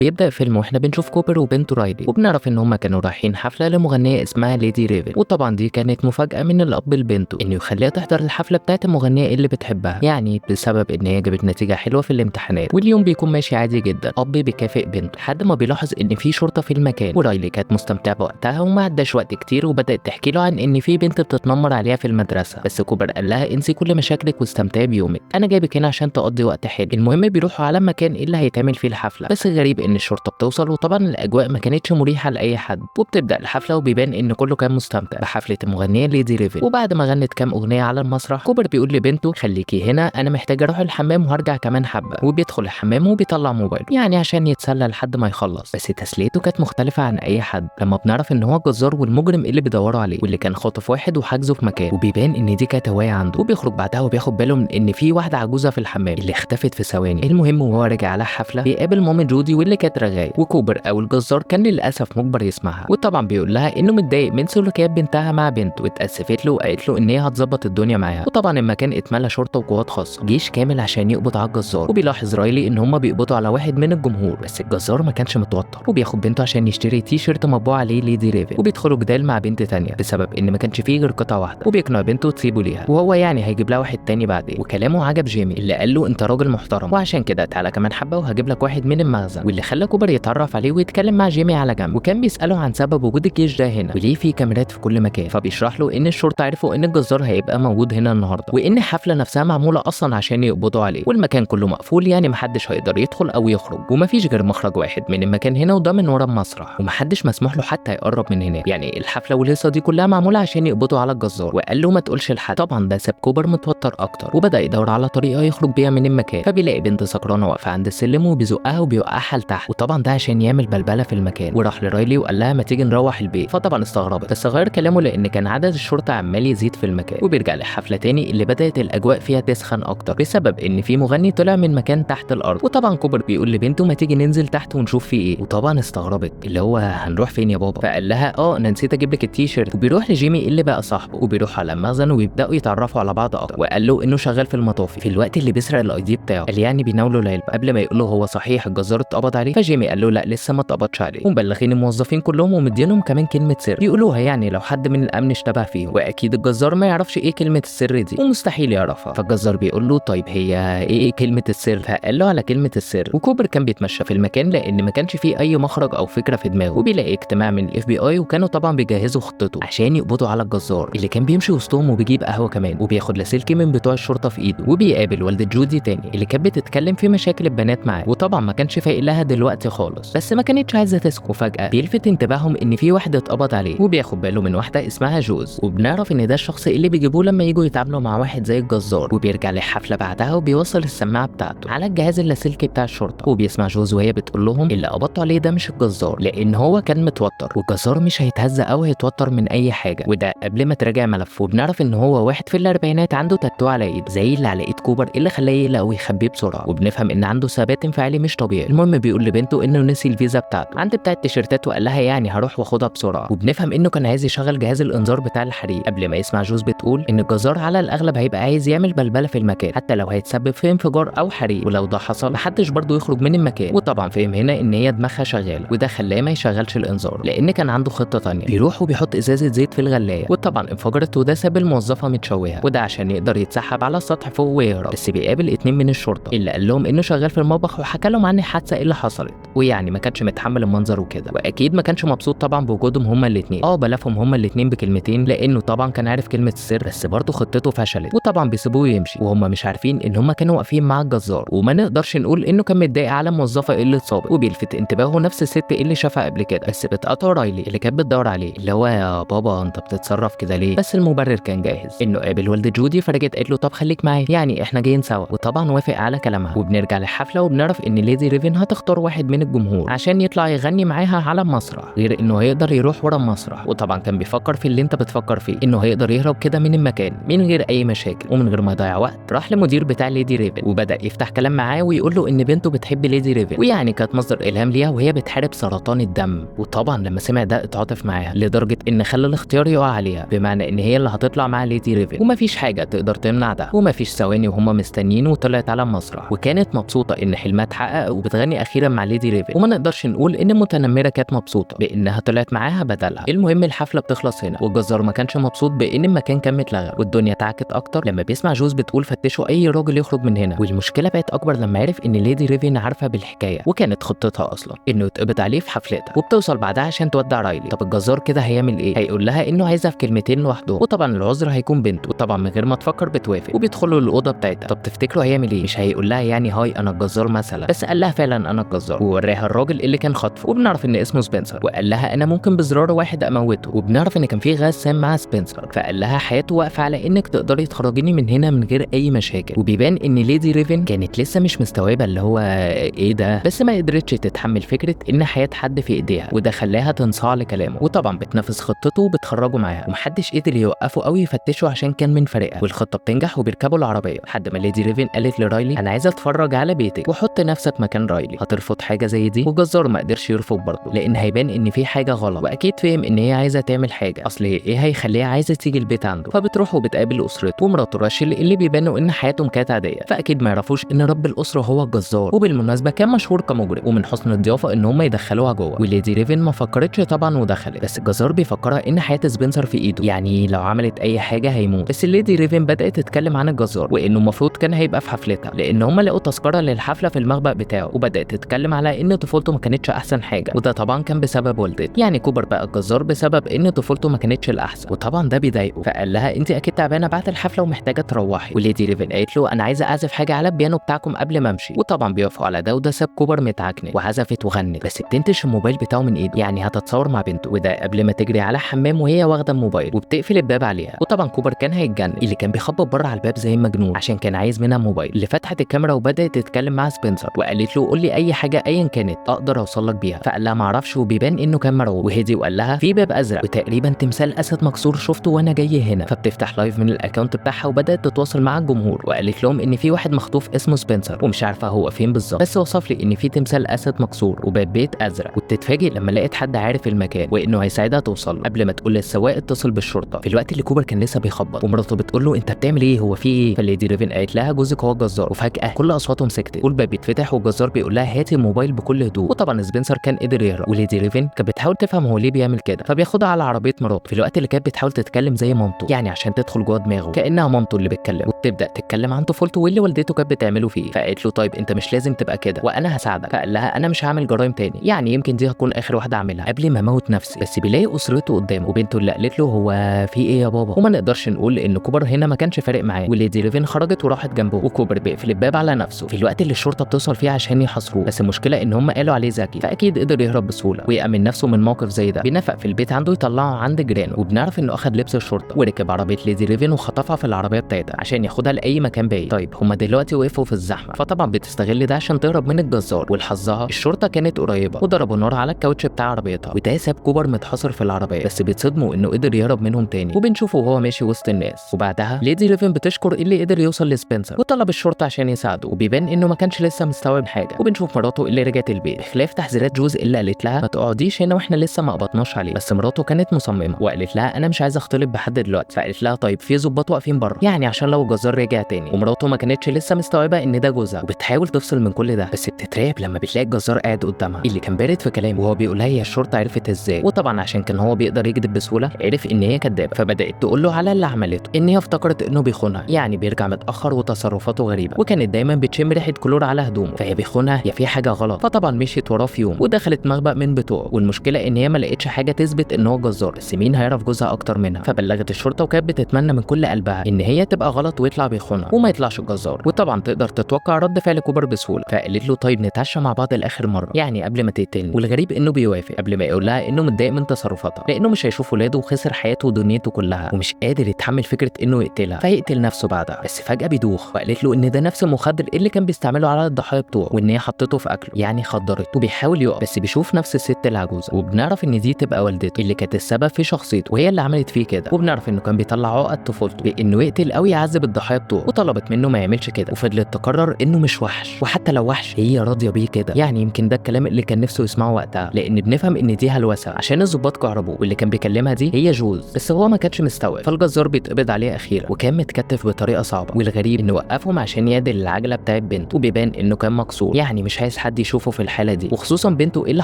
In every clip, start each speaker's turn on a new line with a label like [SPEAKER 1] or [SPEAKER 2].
[SPEAKER 1] بيبدأ الفيلم واحنا بنشوف كوبر وبنته رايلي وبنعرف ان هما كانوا رايحين حفلة لمغنية اسمها ليدي ريفن، وطبعا دي كانت مفاجأة من الأب لبنته انه يخليها تحضر الحفلة بتاعت المغنية اللي بتحبها، يعني بسبب ان هي جابت نتيجة حلوة في الامتحانات. واليوم بيكون ماشي عادي جدا، أب بيكافئ بنته لحد ما بيلاحظ ان في شرطة في المكان، ورايلي كانت مستمتعة بوقتها وما عداش وقت كتير وبدأت تحكي له عن ان في بنت بتتنمر عليها في المدرسة. بس كوبر قال لها انسي كل مشاكلك واستمتعي بيومك، انا جايبك هنا عشان تقضي وقت حلو. المهم بيروحوا على مكان اللي هيتعمل فيه الحفلة، بس الغريب ان الشرطة بتوصل وطبعا الاجواء ما كانتش مريحه لاي حد، وبتبدا الحفله وبيبان ان كله كان مستمتع بحفله المغنيه ليدي ريفن. وبعد ما غنت كام اغنيه على المسرح، كوبر بيقول لبنته خليكي هنا، انا محتاج اروح الحمام وهرجع كمان حبه. وبيدخل الحمام وبيطلع موبايله يعني عشان يتسلى لحد ما يخلص. بس تسليته كانت مختلفه عن اي حد لما بنعرف ان هو الجزار والمجرم اللي بيدوروا عليه، واللي كان خاطف واحد وحاجزه في مكان، وبيبان ان دي كانت هوايه عنده. وبيخرج بعدها وبياخد باله من ان في واحده عجوزه في الحمام اللي اختفت في ثواني. المهم وهو راجع على الحفله بيقابل مامي جودي واللي كانت رغايه، وكوبر او الجزار كان للاسف مجبر يسمعها. وطبعا بيقول لها انه متضايق من سلوكيات بنتها مع بنته، واتاسفت له وقالت له ان هي هتظبط الدنيا معاها. وطبعا المكان اتملى شرطه وقوات خاصه، جيش كامل عشان يقبض على الجزار. وبيلاحظ رايلي ان هم بيقبضوا على واحد من الجمهور، بس الجزار ما كانش متوتر وبياخد بنته عشان يشتري تي شيرت مطبوع عليه ليدي ريفن. وبيدخلوا جدال مع بنت تانية بسبب ان ما كانش فيه غير قطعه واحده، وبيقنع بنته تسيبه ليها، وهو يعني هيجيب لها واحد تاني بعدين. وكلامه عجب جيمي اللي قال له انت راجل محترم، وعشان كده تعالى كمان حبه وهجيب لك واحد من المخزن. واللي خلى كوبر يتعرف عليه ويتكلم مع جيمي على جنب، وكان بيساله عن سبب وجود الجيش ده هنا وليه في كاميرات في كل مكان. فبيشرح له ان الشرطه عرفوا ان الجزار هيبقى موجود هنا النهارده، وان الحفله نفسها معموله اصلا عشان يقبضوا عليه، والمكان كله مقفول يعني محدش هيقدر يدخل او يخرج، ومفيش غير مخرج واحد من المكان هنا وده من ورا المسرح، ومحدش مسموح له حتى يقرب من هناك. يعني الحفله والهيصه دي كلها معموله عشان يقبضوا على الجزار. وقال له ما تقولش لحد. طبعا ده ساب كوبر متوتر اكتر، وبدا يدور على طريقه يخرج بيها من المكان. فبيلاقي بنت سكرانه واقفه عند السلم وبيزقها وبيوقعها لتحت، وطبعا ده عشان يعمل بلبله في المكان. وراح لرايلي وقال لها ما تيجي نروح البيت. فطبعا استغربت بس غير كلامه لان كان عدد الشرطه عمال يزيد في المكان. وبيرجع للحفله تاني اللي بدات الاجواء فيها تسخن اكتر بسبب ان في مغني طلع من مكان تحت الارض. وطبعا كوبر بيقول لبنته ما تيجي ننزل تحت ونشوف في ايه. وطبعا استغربت اللي هو هنروح فين يا بابا؟ فقال لها انا نسيت اجيب لك التيشيرت. وبيروح لجيمي اللي بقى صاحبه، وبيروح على المخزن ويبداوا يتعرفوا على بعض اكتر. وقال له انه شغال في المطافي في الوقت اللي بيسرق الاي دي بتاعه، قال يعني بيناوله العلبه. قبل ما يقول له هو صحيح الجزار اتقبض عليه، فجيمي قال له لا لسه ما اتقبضش عليه، ومبلغين الموظفين كلهم ومدينهم كمان كلمه سر بيقولوها يعني لو حد من الامن اشتبه فيهم. واكيد الجزار ما يعرفش ايه كلمه السر دي ومستحيل يعرفها. فالجزار بيقول له طيب هي ايه كلمه السر؟ فقال له على كلمه السر. وكوبر كان بيتمشى في المكان لان ما كانش فيه اي مخرج او فكره في دماغه، وبيلاقي اجتماع من الاف بي اي، وكانوا طبعا بيجهزوا خطته عشان يقبضوا على الجزار اللي كان بيمشي وسطهم وبيجيب قهوه كمان، وبياخد لاسلكي من بتوع الشرطه في ايده. وبيقابل والده جودي تاني اللي كانت بتتكلم في مشاكل البنات معاه، وطبعا ما كانش فايق لها دلوقتي خالص، بس ما كانتش عايزه تسكت. وفجاه بيلفت انتباههم ان في واحد اتقبض عليه، وبياخد باله من واحده اسمها جوز، وبنعرف ان ده الشخص اللي بيجيبوه لما يجوا يتعاملوا مع واحد زي الجزار. وبيرجع للحفله بعدها وبيوصل السماعه بتاعته على الجهاز اللاسلكي بتاع الشرطه، وبيسمع جوز وهي بتقول لهم اللي قبضتوا عليه ده مش الجزار لان هو كان متوتر، والجزار مش هيتهز او هيتوتر من اي حاجه، وده قبل ما تراجع ملفه. وبنعرف ان هو واحد في الاربعينات عنده تاتو على ايده زي اللي على ايد كوبر اللي خلاه يقلق ويخبيه بسرعه، وبنفهم ان عنده ثبات انفعالي مش طبيعي. المهم بيقول لبنته انه نسي الفيزا بتاعته عند بتاع التيشيرتات وقال لها يعني هروح واخدها بسرعه. وبنفهم انه كان عايز يشغل جهاز الانذار بتاع الحريق قبل ما يسمع جوز بتقول ان الجزار على الاغلب هيبقى عايز يعمل بلبله في المكان حتى لو هيتسبب في انفجار او حريق، ولو ده حصل محدش برضه يخرج من المكان. وطبعا فهم هنا ان هي دماغها شغاله، وده خلاه ما يشغلش الانذار لان كان عنده خطه ثانيه. بيروح وبيحط ازازه زيت في الغلايه، وطبعا انفجرت وده ساب الموظفه متشوهه، وده عشان يقدر يتسحب على السطح فوق ويهرب. بس بيقابل اتنين من الشرطه اللي قال لهم انه شغال في المطبخ وحكى لهم عن الحادثه اللي حصلت، ويعني ما كانش متحمل المنظر وكده، واكيد ما كانش مبسوط طبعا بوجودهم هما الاثنين. بلفهم هما الاثنين بكلمتين لانه طبعا كان عارف كلمه السر، بس برضه خطته فشلت، وطبعا بيسيبوه يمشي وهم مش عارفين ان هما كانوا واقفين مع الجزار. وما نقدرش نقول انه كان متضايق على موظفه اللي اتصابت، وبيلفت انتباهه نفس الست اللي شافها قبل كده، بس بتقطع رايلي اللي كانت بتدور عليه اللي هو يا بابا انت بتتصرف كده ليه؟ بس المبرر كان جاهز انه قابل والده جودي، فرجعت قالت له طب خليك معايا يعني احنا جايين سوا، وطبعا وافق على كلامها. وبنرجع للحفله وبنعرف ان ليدي ريفن هتختار واحد من الجمهور عشان يطلع يغني معاها على المسرح، غير انه هيقدر يروح ورا المسرح. وطبعا كان بيفكر في اللي انت بتفكر فيه، انه هيقدر يهرب كده من المكان من غير اي مشاكل ومن غير ما يضيع وقت. راح لمدير بتاع ليدي ريفن وبدا يفتح كلام معاه ويقول له ان بنته بتحب ليدي ريفن، ويعني كانت مصدر الهام ليها وهي بتحارب سرطان الدم. وطبعا لما سمع ده اتعاطف معاها لدرجه ان خلى الاختيار يقع عليها، بمعنى ان هي اللي هتطلع مع ليدي ريفن ومفيش حاجه تقدر تمنع ده. ومفيش ثواني وهم مستنيين وطلعت على المسرح، وكانت مبسوطه ان حلمها اتحقق وبتغني اخيرا مع ليدي ريفن، وما نقدرش نقول ان المتنمره كانت مبسوطه بانها طلعت معاها بدلها. المهم الحفله بتخلص هنا، والجزار ما كانش مبسوط بان المكان كان متلغى، والدنيا اتعكت اكتر لما بيسمع جوز بتقول فتشوا اي راجل يخرج من هنا. والمشكله بقت اكبر لما عرف ان ليدي ريفن عارفه بالحكايه، وكانت خطتها اصلا انه يتقبض عليه في حفلتها، وبتوصل بعدها عشان تودع رايلي. طب الجزار كده هيعمل ايه؟ هيقول لها انه عايزها في كلمتين لوحدهم، وطبعا العذر هيكون بنته، وطبعا من غير ما تفكر بتوافق، وبيدخلوا الاوضه بتاعتها. طب تفتكروا هيعمل ايه؟ مش هيقول لها يعني هاي انا الجزار مثلا، بس قال لها فعلا انا الجزار، ووراها الراجل اللي كان خاطفه، وبنعرف ان اسمه سبنسر، وقال لها انا ممكن بزرار واحد اموته. وبنعرف ان كان في غاز سام مع سبنسر، فقال لها حياته واقفه على انك تقدري تخرجيني من هنا من غير اي مشاكل. وبيبان ان ليدي ريفن كانت لسه مش مستوعبه اللي هو ايه ده، بس ما قدرتش تتحمل فكره ان حياه حد في ايديها، وده خلاها تنصاع لكلامه، وطبعا بتنفذ خطته وبتخرجه معاها، ومحدش قدر يوقفه او يفتشه عشان كان من فريقها. والخطه بتنجح وبيركبوا العربيه لحد ما ليدي ريفن قالت لرايلي انا عايزه اتفرج على بيتك وحط نفسك مكان رايلي. هترفض حاجه زي دي؟ والجزار ما قدرش يرفض برضه، لان هيبان ان في حاجه غلط، واكيد فهم ان هي عايزه تعمل حاجه. اصل ايه هيخليها عايزه تيجي البيت عنده؟ فبتروح وبتقابل اسرته ومراته راشيل اللي بيبانوا ان حياتهم كانت عاديه، فاكيد ما يعرفوش ان رب الاسره هو الجزار، وبالمناسبه كان مشهور كمجرم، ومن حسن الضيافه ان هم يدخلوها جوه. وليدي ريفن ما فكرتش طبعا ودخلت، بس الجزار بيفكرها ان حياه سبنسر في ايده، يعني لو عملت اي حاجه هيموت. بس ليدي ريفن بدات تتكلم عن الجزار وانه المفروض كان هيبقى في حفلتها، لان هم لقوا تذكره للحفله في المخبأ بتاعه، وبدات تتكلم على ان طفولته ما كانتش احسن حاجه، وده طبعا كان بسبب والدته. يعني كوبر بقى الجزار بسبب ان طفولته ما كانتش الاحسن، وطبعا ده بيضايقه، فقال لها انت اكيد تعبانه بعد الحفله ومحتاجه تروحي. وليدي ريفن قالت له انا عايزه اعزف حاجه على البيانو بتاعكم قبل ما امشي، وطبعا بيوافقوا على ده، وده ساب كوبر متعكنن، وعزفت وغنت، بس بتنتش الموبايل بتاعه من ايده، يعني هتتصور مع بنته، وده قبل ما تجري على حمام وهي واخده الموبايل، وبتقفل الباب عليها. وطبعا كوبر كان هيتجنن، اللي كان بيخبط بره على الباب زي المجنون عشان كان عايز منها موبايل. اللي فتحت الكاميرا وبدات تتكلم مع سبنسر، وقالت له قول لي اي حاجه ايا كانت اقدر اوصل لك بيها، فقال لها ما اعرفش، وبيبان انه كان مرعوب، وهدي وقال لها في باب ازرق وتقريبا تمثال اسد مكسور شفته وانا جاي هنا. فبتفتح لايف من الاكونت بتاعها وبدات تتواصل مع الجمهور، وقالت لهم ان في واحد مخطوف اسمه سبنسر ومش عارفه هو فين بالظبط، بس وصف لي ان في تمثال اسد مكسور وباب بيت ازرق. وتتفاجئ لما لقيت حد عارف المكان وانه هيساعدها توصل له، قبل ما تقول للسواق اتصل بالشرطه في الوقت اللي كوبر كان لسه بيخبط. ومراته بتقول له انت بتعمل ايه، هو في ايه؟ فليدي ريفن قالت لها جوزك هو الجزار. وفجاه كل اصواتهم سكتت، والباب بيتفتح والجزار بيقول لها هاتي الموبايل بكل هدوء. وطبعا سبنسر كان قدر يهرب، وليدي ريفن كانت بتحاول تفهم هو ليه بيعمل كده، فبياخدها على عربيه مراته في الوقت اللي كانت بتحاول تتكلم زي مامته، يعني عشان تدخل جوه دماغه كانها مامته اللي بتكلم، وبتبدا تتكلم عن طفولته واللي والدته كانت بتعمله فيه. فقالت له طيب انت مش لازم تبقى كده وانا هساعدك. فقال لها انا مش هعمل جرائم تاني، يعني يمكن دي هتكون اخر واحده اعملها قبل ما اموت نفسي. بس بيلاقي اسرته قدامه، وبنته اللي قالت له هو في ايه يا بابا. وما نقدرش نقول ان كوبر هنا ما كانش فارق معاه، وليدي ريفن خرجت وراحت جنبه، وكوبر بيقفل الباب على نفسه في الوقت اللي الشرطه بتوصل فيه عشان يحاصروه. بس المشكله ان هم قالوا عليه ذكي، فاكيد قدر يهرب بسهوله ويأمن نفسه من موقف زي ده. بينفق في البيت عنده يطلعه عند جيرانه، وبنعرف انه اخد لبس الشرطه وركب عربيه ليدي ريفن وخطفها في العربيه بتاعتها عشان ياخدها لاي مكان بعيد. طيب هم دلوقتي وقفوا في الزحمه، فطبعا بتستغل ده عشان تهرب من الجزار، ولحظها الشرطه كانت قريبه وضربوا نار على الكاوتش بتاع عربيتها، وده ساب كوبر متحاصر في العربيه، بس بيتصدموا انه قدر يهرب منهم تاني. وبنشوفه وهو ماشي وسط الناس، وبعدها ليدي ريفن بتشكر اللي قدر يوصل لسبنسر وطلب الشرطه عشان يساعده، وبيبان انه ما كانش لسه مستوعب حاجه. وبنشوف مراته اللي رجعت البيت بخلاف تحذيرات جوز اللي قالت لها ما تقعديش هنا واحنا لسه ما قبضناش عليه، بس مراته كانت مصممه وقالت لها انا مش عايزه اختلط بحد دلوقتي. فقالت لها طيب في ظباط واقفين بره، يعني عشان لو الجزار رجع تاني. ومراته ما كانتش لسه مستوعبه ان ده جوزها، وبتحاول تفصل من كل ده، بس بتترعب لما بتلاقي الجزار قاعد قدامها اللي كان بارد في كلامه، وهو بيقول لها هي الشرطه عرفت ازاي. وطبعا عشان كان هو بيقدر يكذب بسهوله عرف ان هي كدابه، فبدات تقول له على اللي عملته، ان هي افتكرت انه بيخونها، يعني بيرجع متاخر وتصرفاته غريبه، وكانت دايما بتشم ريحه كلور على هدومه، فهي بيخونها يا في حاجه غلط. فطبعا مشيت وراه في يوم ودخلت مخبأ من بتوعه، والمشكله ان هي ما لقتش حاجه تثبت ان هو جزار، بس مين هيعرف جوزها اكتر منها. فبلغت الشرطه وكانت بتتمنى من كل قلبها ان هي تبقى غلط ويطلع بيخونها وما يطلعش الجزار. وطبعا تقدر تتوقع رد فعل كوبر بسهوله، فقالت له طيب نتعشى مع بعض لاخر مره، يعني قبل ما تقتلني. والغريب انه بيوافق قبل ما يقول لها انه متضايق من تصرفاتها، لانه مش هيشوف ولاده وخسر حياته ودنيته كلها، ومش قادر يتحمل فكره انه يقتلها، فيقتل نفسه بعدها. بس فجاه بيدوخ، وقالت له ان ده نفس المخدر اللي كان بيستعمله على الضحايا بتوعه، وان هي حطته في اكله، يعني خدرته. وبيحاول يقف بس بيشوف نفس الست العجوزه، وبنعرف ان دي تبقى والدته اللي كانت السبب في شخصيته وهي اللي عملت فيه كده. وبنعرف انه كان بيطلع عقد طفولته بانه يقتل او يعذب الضحايا بتوعه، وطلبت منه ما يعملش كده، وفضلت تقرر انه مش وحش، وحتى لو وحش هي راضيه بيه كده. يعني يمكن ده الكلام اللي كان نفسه يسمعه وقتها، لان بنفهم ان دي هلوسه عشان الظباط كهربوه، واللي كان بيكلمها دي هي جوز، بس هو ما كانش مستوعب. فالجزار بيتقبض عليه اخيرا، وكان متكتف بطريقه صعبه، والغريب انه وقفهم عشان يعدل العجله بتاعت بنته، وبيبان انه كان مكسور، يعني مش عايز حد يشوفه في الحالة دي، وخصوصا بنته اللي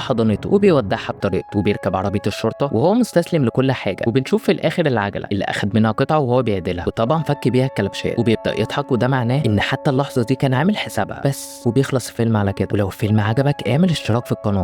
[SPEAKER 1] حضنته، وبيودعها بطريقته وبيركب عربية الشرطة وهو مستسلم لكل حاجة. وبنشوف في الآخر العجلة اللي أخد منها قطعة وهو بيعدلها، وطبعا فك بيها الكلبشات، وبيبدأ يضحك، وده معناه إن حتى اللحظة دي كان عامل حسابها. بس وبيخلص الفيلم على كده. ولو الفيلم عجبك اعمل اشتراك في القناة.